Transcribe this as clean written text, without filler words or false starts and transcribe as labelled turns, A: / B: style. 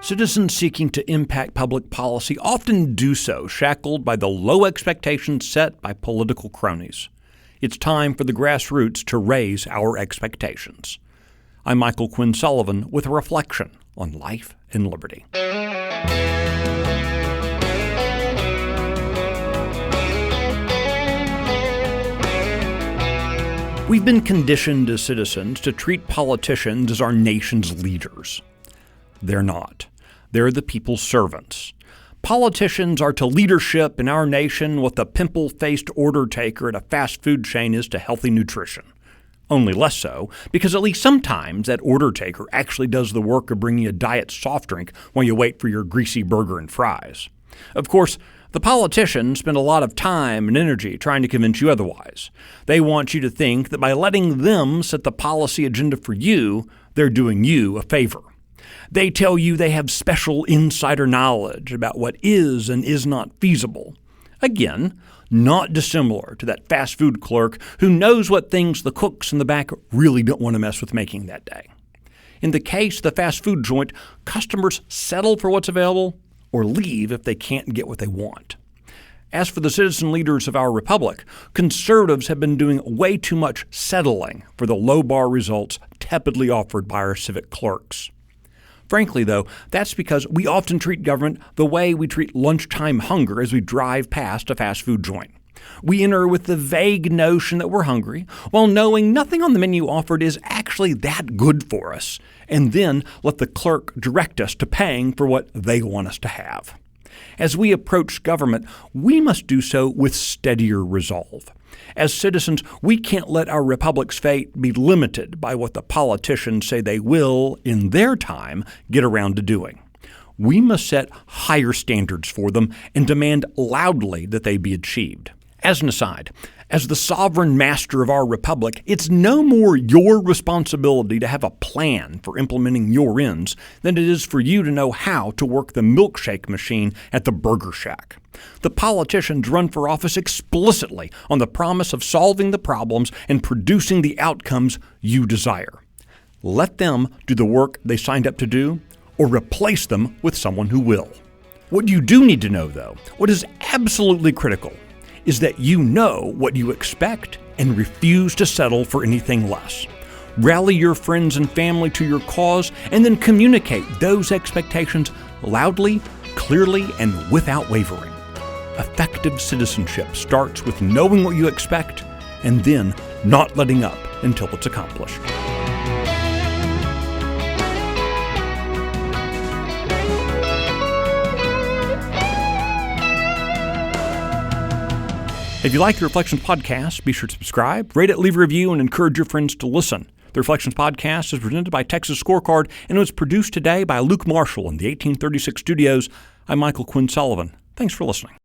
A: Citizens seeking to impact public policy often do so shackled by the low expectations set by political cronies. It's time for the grassroots to raise our expectations. I'm Michael Quinn Sullivan with a reflection on life and liberty. We've been conditioned as citizens to treat politicians as our nation's leaders. They're not. They're the people's servants. Politicians are to leadership in our nation what the pimple-faced order taker at a fast food chain is to healthy nutrition. Only less so, because at least sometimes that order taker actually does the work of bringing you a diet soft drink while you wait for your greasy burger and fries. Of course, the politicians spend a lot of time and energy trying to convince you otherwise. They want you to think that by letting them set the policy agenda for you, they're doing you a favor. They tell you they have special insider knowledge about what is and is not feasible. Again, not dissimilar to that fast food clerk who knows what things the cooks in the back really don't want to mess with making that day. In the case of the fast food joint, customers settle for what's available or leave if they can't get what they want. As for the citizen leaders of our republic, conservatives have been doing way too much settling for the low-bar results tepidly offered by our civic clerks. Frankly, though, that's because we often treat government the way we treat lunchtime hunger as we drive past a fast food joint. We enter with the vague notion that we're hungry, while knowing nothing on the menu offered is actually that good for us, and then let the clerk direct us to paying for what they want us to have. As we approach government, we must do so with steadier resolve. As citizens, we can't let our republic's fate be limited by what the politicians say they will, in their time, get around to doing. We must set higher standards for them and demand loudly that they be achieved. As an aside, as the sovereign master of our republic, it's no more your responsibility to have a plan for implementing your ends than it is for you to know how to work the milkshake machine at the Burger Shack. The politicians run for office explicitly on the promise of solving the problems and producing the outcomes you desire. Let them do the work they signed up to do, or replace them with someone who will. What you do need to know, though, what is absolutely critical, is that you know what you expect and refuse to settle for anything less. Rally your friends and family to your cause and then communicate those expectations loudly, clearly, and without wavering. Effective citizenship starts with knowing what you expect and then not letting up until it's accomplished. If you like the Reflections Podcast, be sure to subscribe, rate it, leave a review, and encourage your friends to listen. The Reflections Podcast is presented by Texas Scorecard and was produced today by Luke Marshall in the 1836 studios. I'm Michael Quinn Sullivan. Thanks for listening.